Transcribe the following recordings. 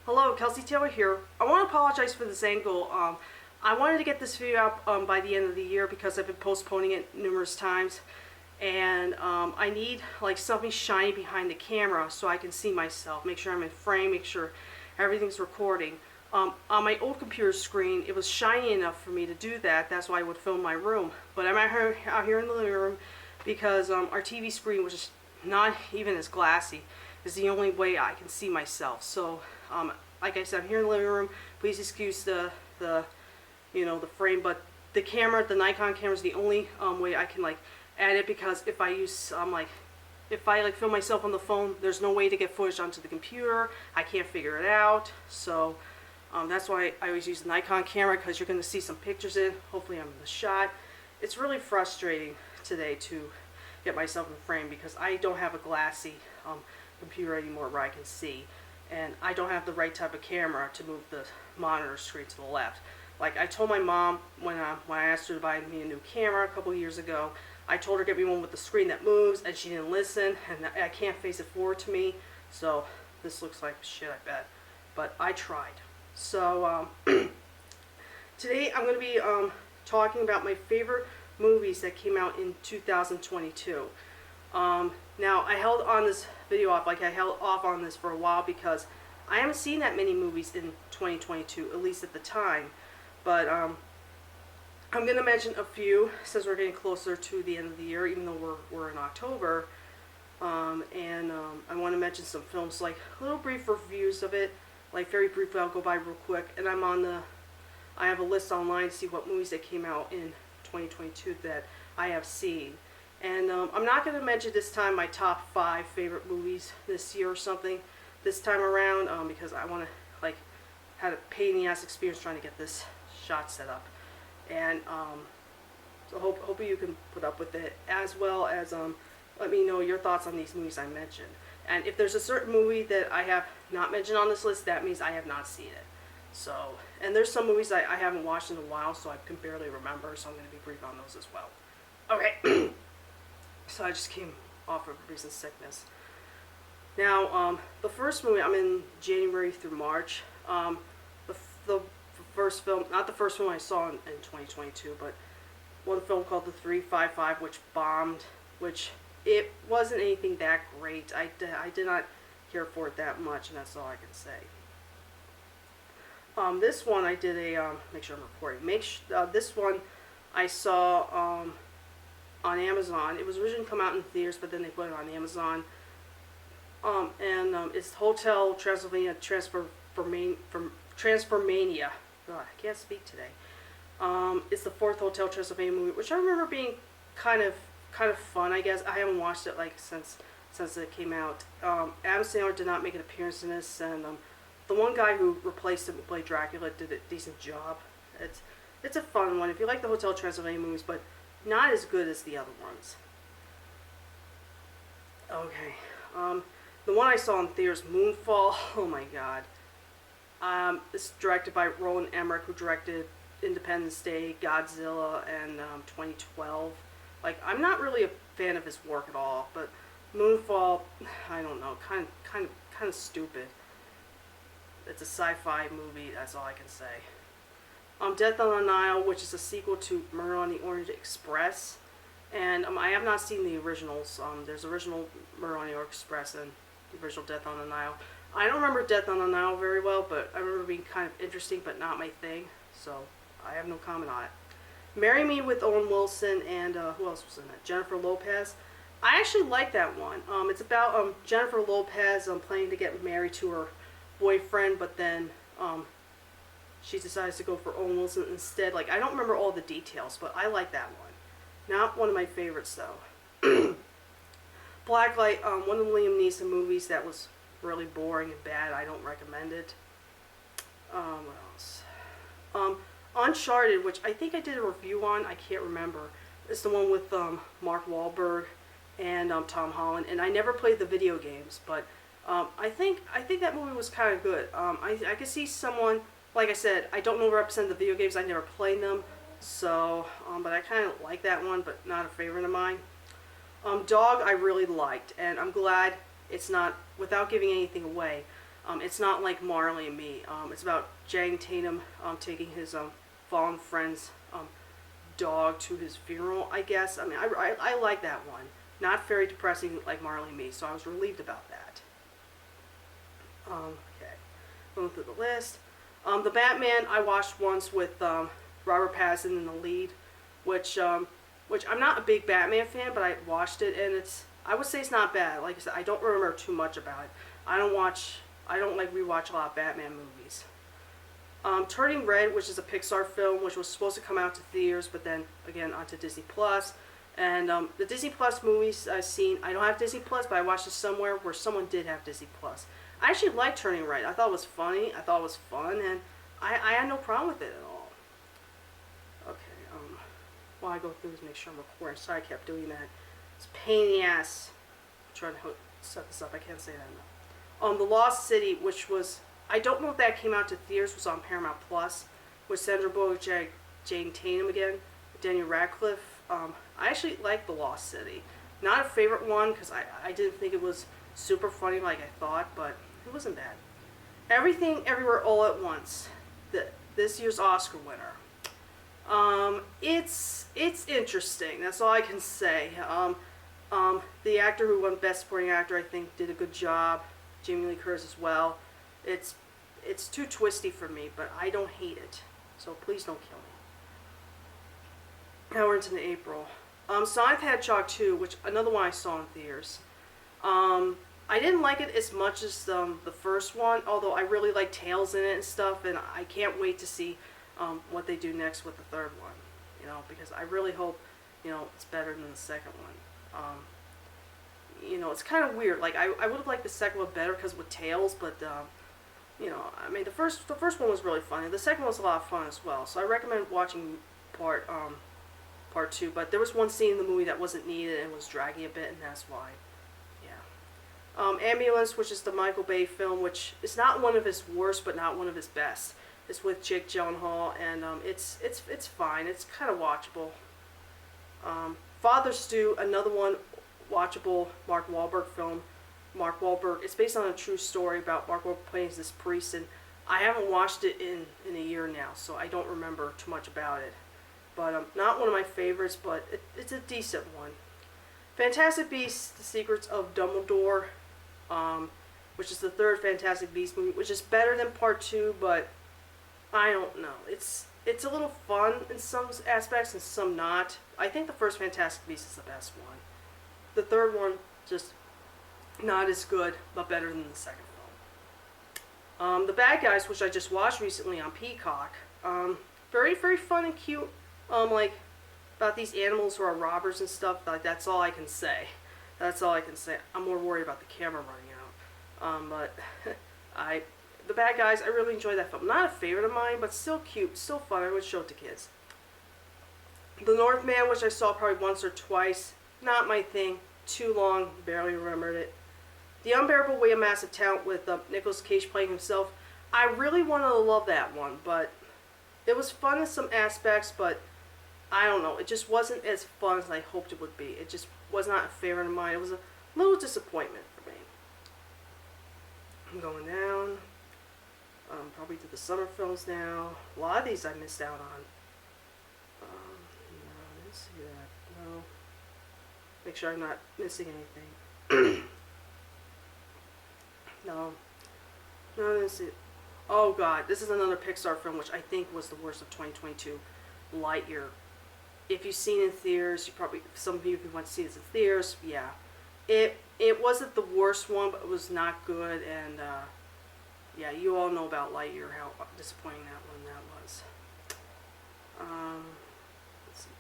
Hello, Kelsey Taylor here. I want to apologize for this angle. I wanted to get this video up by the end of the year because I've been postponing it numerous times. And I need like something shiny behind the camera so I can see myself, make sure I'm in frame, make sure everything's recording. On my old computer screen, it was shiny enough for me to do that. That's why I would film my room. But I'm out here in the living room because our TV screen, which is not even as glassy, is the only way I can see myself. So, like I said, I'm here in the living room. Please excuse the frame, but the camera, the Nikon camera, is the only way I can add it, because if I use if I film myself on the phone, there's no way to get footage onto the computer. I can't figure it out. So that's why I always use the Nikon camera, because you're going to see some pictures in. Hopefully I'm in the shot. It's really frustrating today to get myself in frame because I don't have a glassy computer anymore where I can see, and I don't have the right type of camera to move the monitor screen to the left. Like I told my mom when I asked her to buy me a new camera a couple years ago, I told her to get me one with the screen that moves, and she didn't listen, and I can't face it forward to me, so this looks like shit, I bet. But I tried. So today I'm going to be talking about my favorite movies that came out in 2022. Now I held on this video off, I held off on this for a while because I haven't seen that many movies in 2022, at least at the time. But I'm going to mention a few since we're getting closer to the end of the year, even though we're in October. I want to mention some films, like little brief reviews of it, like very briefly. I'll go by real quick, and I have a list online to see what movies that came out in 2022 that I have seen. And I'm not going to mention this time my top 5 favorite movies this year or something this time around, because I want to had a pain in the ass experience trying to get this shot set up. And so hope you can put up with it, as well as let me know your thoughts on these movies I mentioned. And if there's a certain movie that I have not mentioned on this list, that means I have not seen it. So, and there's some movies I haven't watched in a while, so I can barely remember, so I'm going to be brief on those as well. Okay. So I just came off of recent sickness. Now, the first movie, I'm in January through March. The first film, not the first film I saw in 2022, but one film called The 355, which bombed, which it wasn't anything that great. I did not care for it that much, and that's all I can say. This one I did a, make sure I'm recording. This one I saw on Amazon. It was originally come out in theaters, but then they put it on Amazon. It's Hotel Transylvania Transformania. God, I can't speak today. It's the 4th Hotel Transylvania movie, which I remember being kind of fun, I guess. I haven't watched it since it came out. Adam Sandler did not make an appearance in this, and the one guy who replaced him to play Dracula did a decent job. It's a fun one if you like the Hotel Transylvania movies, but not as good as the other ones. Okay. The one I saw in theaters, Moonfall. Oh my god. It's directed by Roland Emmerich, who directed Independence Day, Godzilla, and 2012. I'm not really a fan of his work at all, but Moonfall, I don't know, kind of stupid. It's a sci-fi movie, that's all I can say. Death on the Nile, which is a sequel to Murder on the Orient Express, and I have not seen the originals. There's original Murder on the Orient Express and the original Death on the Nile. I don't remember Death on the Nile very well, but I remember being kind of interesting, but not my thing, so I have no comment on it. Marry Me with Owen Wilson and who else was in it? Jennifer Lopez. I actually like that one. It's about Jennifer Lopez planning to get married to her boyfriend, but then she decides to go for Owen Wilson instead. I don't remember all the details, but I like that one. Not one of my favorites though. Blacklight, one of the Liam Neeson movies that was really boring and bad. I don't recommend it. What else? Uncharted, which I think I did a review on. I can't remember. It's the one with Mark Wahlberg and Tom Holland. And I never played the video games, but I think that movie was kind of good. I could see someone, like I said, I don't know represent the video games. I never played them, so but I kind of like that one, but not a favorite of mine. Dog I really liked, and I'm glad it's not, without giving anything away, It's not like Marley and Me. It's about Channing Tatum taking his fallen friend's dog to his funeral, I guess. I mean, I like that one. Not very depressing like Marley and Me, so I was relieved about that. Okay, going through the list. The Batman I watched once with Robert Pattinson in the lead, which I'm not a big Batman fan, but I watched it and I would say it's not bad. Like I said, I don't remember too much about it. I don't like rewatch a lot of Batman movies. Turning Red, which is a Pixar film, which was supposed to come out to theaters, but then again onto Disney Plus. And the Disney Plus movies I've seen, I don't have Disney Plus, but I watched it somewhere where someone did have Disney Plus. I actually liked Turning Red. I thought it was funny. I thought it was fun, and I had no problem with it at all. Okay, while I go through this, make sure I'm recording. Sorry I kept doing that. It's a pain in the ass. I'm trying to set this up. I can't say that enough. The Lost City, which was, I don't know if that came out to theaters, was on Paramount Plus, with Sandra Bullock, Jane Tatum again, Daniel Radcliffe. I actually liked The Lost City. Not a favorite one, because I didn't think it was super funny like I thought, but it wasn't bad. Everything, Everywhere, All at Once, this year's Oscar winner. It's interesting. That's all I can say. The actor who won Best Supporting Actor, I think, did a good job. Jamie Lee Curtis as well. It's too twisty for me, but I don't hate it. So please don't kill me. Now we're into April. Sonic the Hedgehog 2, which another one I saw in theaters. I didn't like it as much as the first one, although I really like Tails in it and stuff, and I can't wait to see what they do next with the third one. You know, because I really hope, you know, it's better than the second one. You know, it's kind of weird. Like I would have liked the second one better because with Tails, but you know, I mean the first one was really funny. The second one was a lot of fun as well. So I recommend watching part 2. But there was one scene in the movie that wasn't needed and was dragging a bit, and that's why. Ambulance, which is the Michael Bay film, which is not one of his worst, but not one of his best. It's with Jake Gyllenhaal, and it's fine. It's kind of watchable. Father Stew, another one watchable Mark Wahlberg film. Mark Wahlberg. It's based on a true story about Mark Wahlberg playing this priest, and I haven't watched it in a year now, so I don't remember too much about it. But not one of my favorites, but it's a decent one. Fantastic Beasts: The Secrets of Dumbledore. Which is the third Fantastic Beasts movie, which is better than part 2, but I don't know. It's a little fun in some aspects and some not. I think the first Fantastic Beasts is the best one. The third one, just not as good, but better than the second film. The Bad Guys, which I just watched recently on Peacock. Very, very fun and cute. Like, about these animals who are robbers and stuff. Like, that's all I can say. That's all I can say. I'm more worried about the camera running out. But The Bad Guys, I really enjoyed that film. Not a favorite of mine, but still cute, still fun. I would show it to kids. The Northman, which I saw probably once or twice. Not my thing. Too long. Barely remembered it. The Unbearable Weight of Massive Talent with Nicolas Cage playing himself. I really wanted to love that one, but it was fun in some aspects, but I don't know. It just wasn't as fun as I hoped it would be. It just was not a favorite of mine. It was a little disappointment for me. I'm going down. Probably to the summer films now. A lot of these I missed out on. No, I didn't see that. No. Make sure I'm not missing anything. No. No, I didn't see it. Oh god, this is another Pixar film which I think was the worst of 2022. Lightyear. If you've seen it in theaters, you probably, some of you who went to see this in theaters, yeah. It wasn't the worst one, but it was not good, and yeah, you all know about Lightyear, how disappointing that was. Let's see.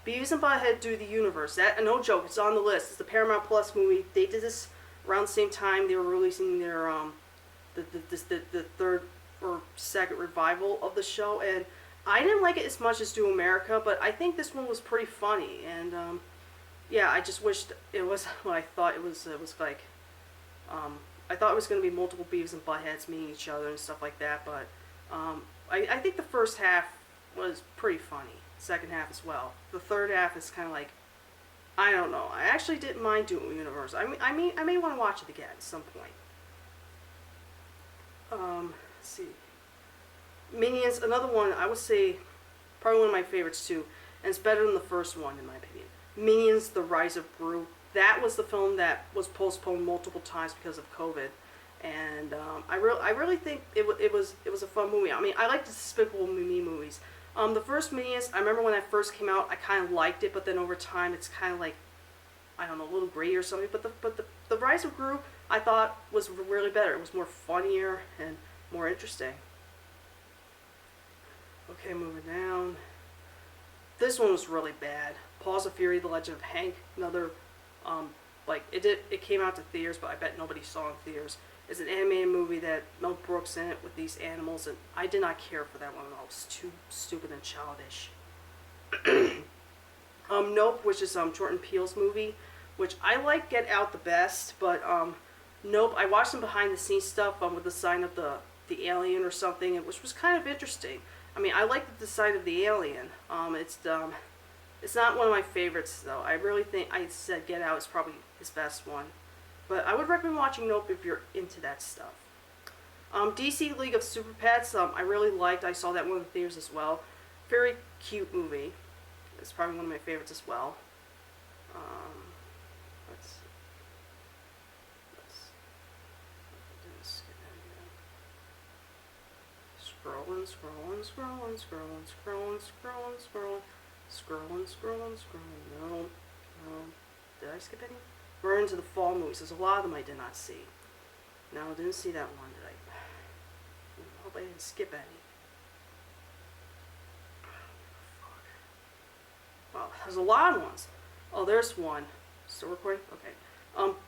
Beavis and Butthead Do the Universe. That, no joke, it's on the list. It's the Paramount Plus movie. They did this around the same time they were releasing their the third or second revival of the show, and I didn't like it as much as Do America, but I think this one was pretty funny, and yeah, I just wished it was what I thought it was. It was like, I thought it was going to be multiple Beavis and Buttheads meeting each other and stuff like that, but I think the first half was pretty funny. Second half as well. The third half is kind of like, I don't know. I actually didn't mind doing Universe. I may want to watch it again at some point. Let's see. Minions, another one, I would say, probably one of my favorites too, and it's better than the first one in my opinion. Minions: The Rise of Gru. That was the film that was postponed multiple times because of COVID, and I really think it was a fun movie. I mean, I like the Despicable Me movies. The first Minions, I remember when that first came out, I kind of liked it, but then over time, it's kind of like, I don't know, a little gray or something. But the Rise of Gru, I thought was really better. It was more funnier and more interesting. Okay, moving down. This one was really bad. Paws of Fury: The Legend of Hank. Another, it came out to theaters, but I bet nobody saw it in theaters. It's an animated movie that Mel Brooks in it with these animals, and I did not care for that one at all. It was too stupid and childish. Nope, which is Jordan Peele's movie, which I like Get Out the best, but Nope, I watched some behind the scenes stuff with the sign of the alien or something, which was kind of interesting. I mean, I like the design of the alien. It's not one of my favorites though. I really think I said Get Out is probably his best one, but I would recommend watching Nope if you're into that stuff. DC League of Super Pets, I really liked. I saw that one in the theaters as well. Very cute movie. It's probably one of my favorites as well. Let's scrolling, no, did I skip any? We're into the fall movies. There's a lot of them I did not see. No, I didn't see that one, did I? I hope I didn't skip any. Well, there's a lot of ones. Oh, there's one. Still recording? Okay.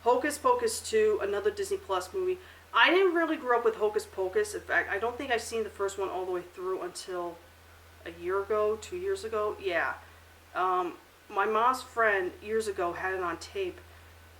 Hocus Pocus 2, another Disney Plus movie. I didn't really grow up with Hocus Pocus. In fact, I don't think I've seen the first one all the way through until a year ago, 2 years ago. Yeah. My mom's friend years ago had it on tape,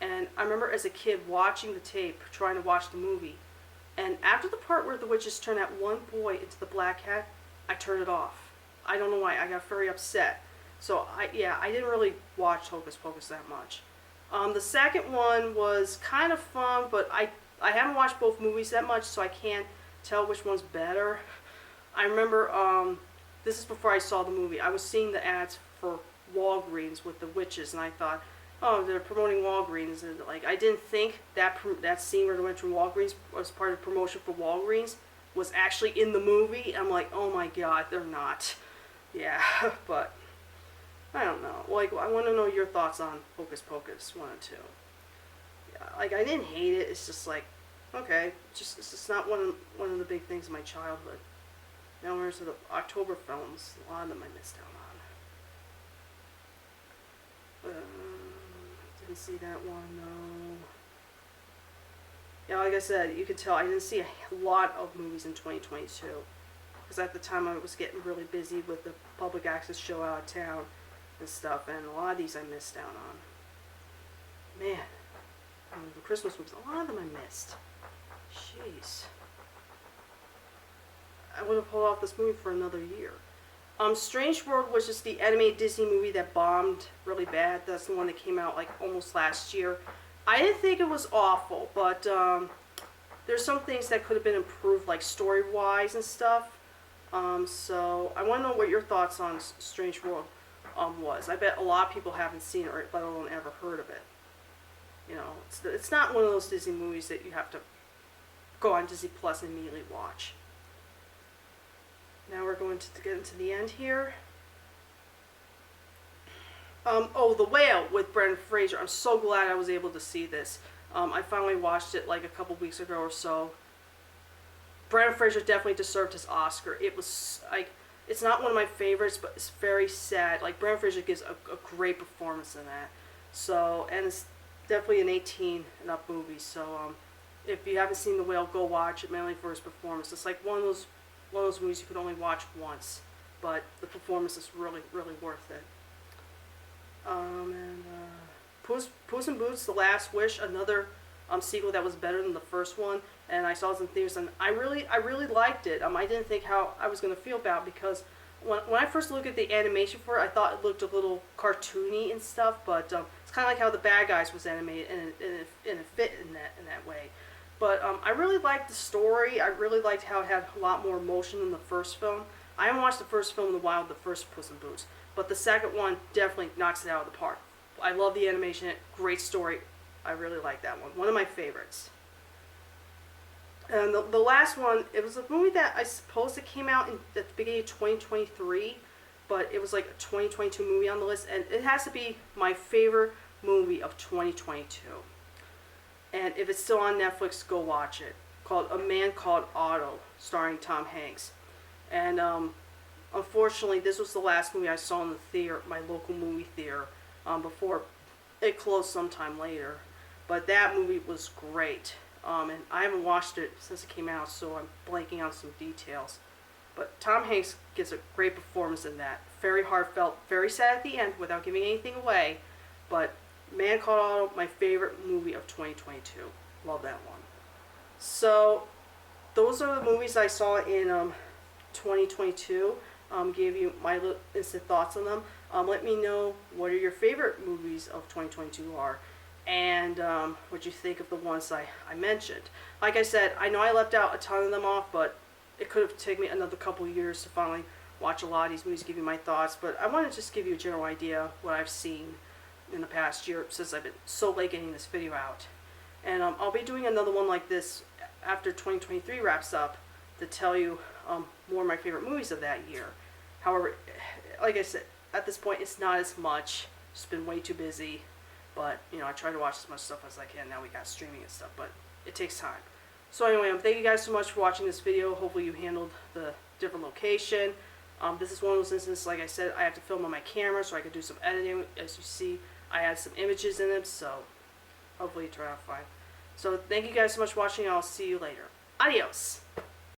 and I remember as a kid watching the tape, trying to watch the movie. And after the part where the witches turn that one boy into the black cat, I turned it off. I don't know why. I got very upset. So I didn't really watch Hocus Pocus that much. The second one was kind of fun, but I haven't watched both movies that much, so I can't tell which one's better. I remember, this is before I saw the movie, I was seeing the ads for Walgreens with the witches, and I thought, oh, they're promoting Walgreens, and like, I didn't think that scene where they went through Walgreens was part of the promotion for Walgreens was actually in the movie. I'm like, oh my god, they're not. Yeah, but I don't know. Like, I want to know your thoughts on Hocus Pocus 1 and 2. Yeah, like, I didn't hate it. It's just like, okay, it's just not one of the big things in my childhood. Now we're into the October films. A lot of them I missed out on. Didn't see that one, no. Yeah, like I said, you could tell I didn't see a lot of movies in 2022. Because at the time I was getting really busy with the public access show out of town and stuff, and a lot of these I missed out on. Man, the Christmas movies, a lot of them I missed. Jeez. I would have pulled off this movie for another year. Strange World was just the animated Disney movie that bombed really bad. That's the one that came out like almost last year. I didn't think it was awful, but there's some things that could have been improved, like story-wise and stuff. So I want to know what your thoughts on Strange World was. I bet a lot of people haven't seen it, or let alone ever heard of it. You know, it's not one of those Disney movies that you have to go on Disney Plus and immediately watch. Now we're going to get into the end here. Oh, The Whale with Brendan Fraser. I'm so glad I was able to see this. I finally watched it like a couple weeks ago or so. Brendan Fraser definitely deserved his Oscar. It was like, it's not one of my favorites, but it's very sad. Like, Brendan Fraser gives a great performance in that. So, and it's definitely an 18 and up movie. So, if you haven't seen The Whale, go watch it, mainly for his performance. It's like one of those movies you could only watch once, but the performance is really, really worth it. Puss in Boots: The Last Wish, another sequel that was better than the first one, and I saw it in theaters, and I really liked it. I didn't think how I was going to feel about it, because when I first looked at the animation for it, I thought it looked a little cartoony and stuff, but it's kind of like how The Bad Guys was animated, and it fit in that way. But I really liked the story. I really liked how it had a lot more emotion than the first film. I haven't watched the first film in a while, the first Puss in Boots. But the second one definitely knocks it out of the park. I love the animation, great story. I really like that one. One of my favorites. And the last one, it was a movie that I suppose it came out at the beginning of 2023, but it was like a 2022 movie on the list, and it has to be my favorite movie of 2022. And if it's still on Netflix, go watch it. Called A Man Called Otto, starring Tom Hanks. And unfortunately, this was the last movie I saw in the theater, my local movie theater, before it closed sometime later. But that movie was great. And I haven't watched it since it came out, so I'm blanking on some details. But Tom Hanks gives a great performance in that. Very heartfelt, very sad at the end, without giving anything away. But Man Called Otto, my favorite movie of 2022. Love that one. So, those are the movies I saw in 2022. Gave you my instant thoughts on them. Let me know what are your favorite movies of 2022 are. And what you think of the ones I mentioned. Like I said, I know I left out a ton of them off, but it could have taken me another couple of years to finally watch a lot of these movies, give you my thoughts. But I want to just give you a general idea of what I've seen in the past year since I've been so late getting this video out. And I'll be doing another one like this after 2023 wraps up to tell you more of my favorite movies of that year. However, like I said, at this point it's not as much. Just been way too busy. But, you know, I try to watch as much stuff as I can. Now we got streaming and stuff, but it takes time. So anyway, thank you guys so much for watching this video. Hopefully you handled the different location. This is one of those instances, like I said, I have to film on my camera so I can do some editing. As you see, I add some images in it, so hopefully it turned out fine. So thank you guys so much for watching, and I'll see you later. Adios!